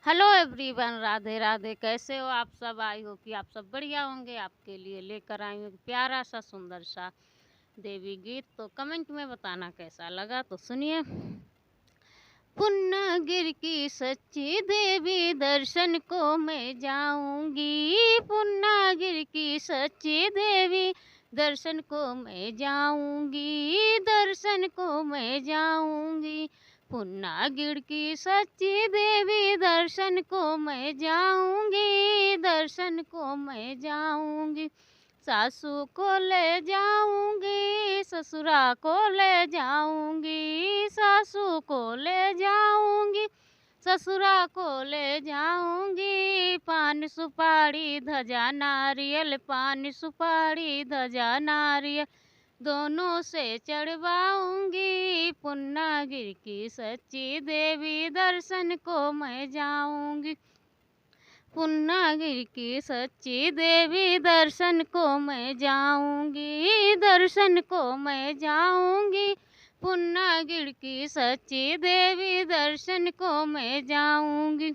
Hello everyone, Radhe Radhe. कैसे हो आप सब? आई हो कि आप सब बढ़िया होंगे। आपके लिए लेकर आई हूँ एक प्यारा सा सुंदर सा देवी गीत। तो कमेंट में बताना कैसा लगा। तो सुनिए। पुन्नागिर की सच्ची देवी दर्शन को मैं जाऊंगी। पुन्नागिर की सच्ची देवी दर्शन को मैं जाऊंगी। दर्शन को मैं जाऊंगी। पुन्नागिर की सच्ची देवी दर्शन को मैं जाऊंगी। दर्शन को मैं जाऊंगी। सासू को ले जाऊंगी, ससुरा को ले जाऊंगी। सासू को ले जाऊंगी, ससुरा को ले जाऊंगी। पान सुपारी ध्वजा नारियल, पान सुपारी ध्वजा नारियल दोनों से चढ़वाऊंगी। पुन्नागिर की सच्ची देवी दर्शन को मैं जाऊंगी। पुन्नागिर की सच्ची देवी दर्शन को मैं जाऊंगी। दर्शन को मैं जाऊंगी। पुन्नागिर की सच्ची देवी दर्शन को मैं जाऊंगी।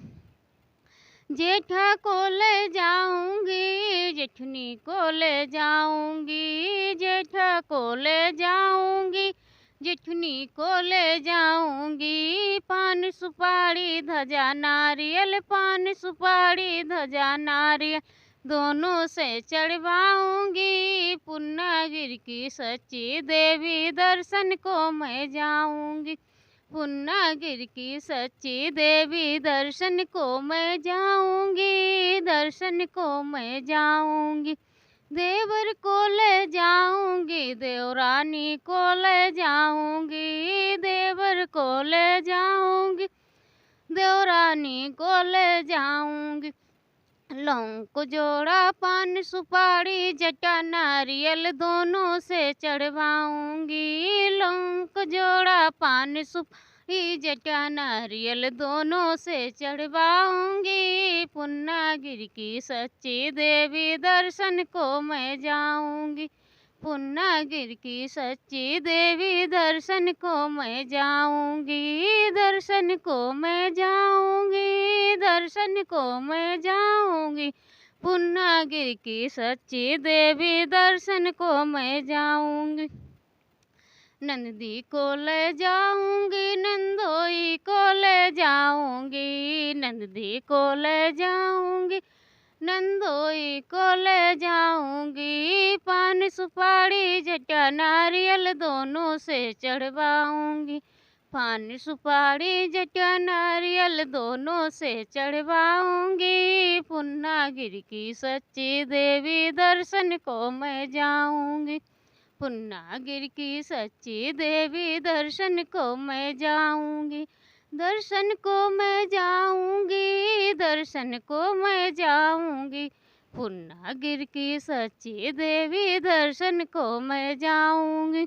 जेठा को ले जाऊंगी, जेठनी को ले जाऊंगी। जेठा को ले जाऊंगी, जेठनी को ले जाऊंगी। पान सुपारी ध्वजा नारियल, पान सुपारी ध्वजा नारियल दोनों से चढ़वाऊंगी। पुन्नागिर की सच्ची देवी दर्शन को मैं जाऊंगी। पुन्नागिर की सच्ची देवी दर्शन को मैं जाऊंगी। दर्शन को मैं जाऊंगी। देवर को ले जाऊंगी, देवरानी को ले जाऊंगी। देवर को ले जाऊंगी, देवरानी को ले जाऊंगी। लौंग को जोड़ा, पान सुपारी जटा नारियल दोनों से चढ़वाऊंगी। लौंग को जोड़ा, पान सुपारी जटा नारियल दोनों से चढ़वाऊंगी। पुन्नागिर की सच्ची देवी दर्शन को मैं जाऊंगी। पुन्नागिर की सच्ची देवी दर्शन को मैं जाऊंगी। दर्शन को मैं जाऊंगी। दर्शन को मैं जाऊंगी। पुन्नागिर की सच्ची देवी दर्शन को मैं जाऊंगी। नंदी को ले जाऊंगी, नंदोई को ले जाऊंगी। नंदी को ले जाऊंगी, नंदोई को ले जाऊंगी। पान सुपारी जटा नारियल दोनों से चढ़वाऊंगी। पान सुपारी जटा नारियल दोनों से चढ़वाऊंगी। पुन्नागिर की सच्ची देवी दर्शन को मैं जाऊंगी। पुन्नागिर की सच्ची देवी दर्शन को मैं जाऊंगी। दर्शन को मैं जाऊंगी। दर्शन को मैं जाऊंगी। पुन्नागिर की सच्ची देवी दर्शन को मैं जाऊंगी।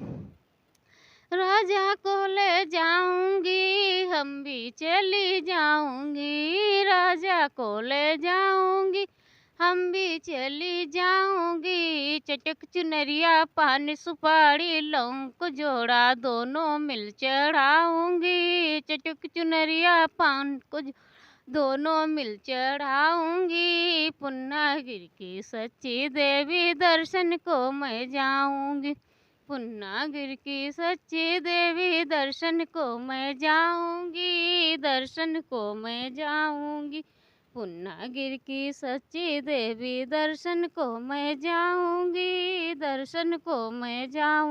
राजा को ले जाऊंगी, हम भी चली जाऊंगी। राजा को ले जाऊंगी, हम भी चली जाऊंगी। चटक चुनरिया, पान सुपारी लौंग को जोड़ा दोनों मिल चढ़ाऊंगी। चटक चुनरिया, पान को दोनों मिल चढ़ाऊंगी। पुन्नागिर की सच्ची देवी दर्शन को मैं जाऊंगी। पुन्नागिर की सच्ची देवी दर्शन को मैं जाऊंगी। दर्शन को मैं जाऊंगी। पुन्नागिर की सच्ची देवी दर्शन को मैं जाऊंगी। दर्शन को मैं जाऊं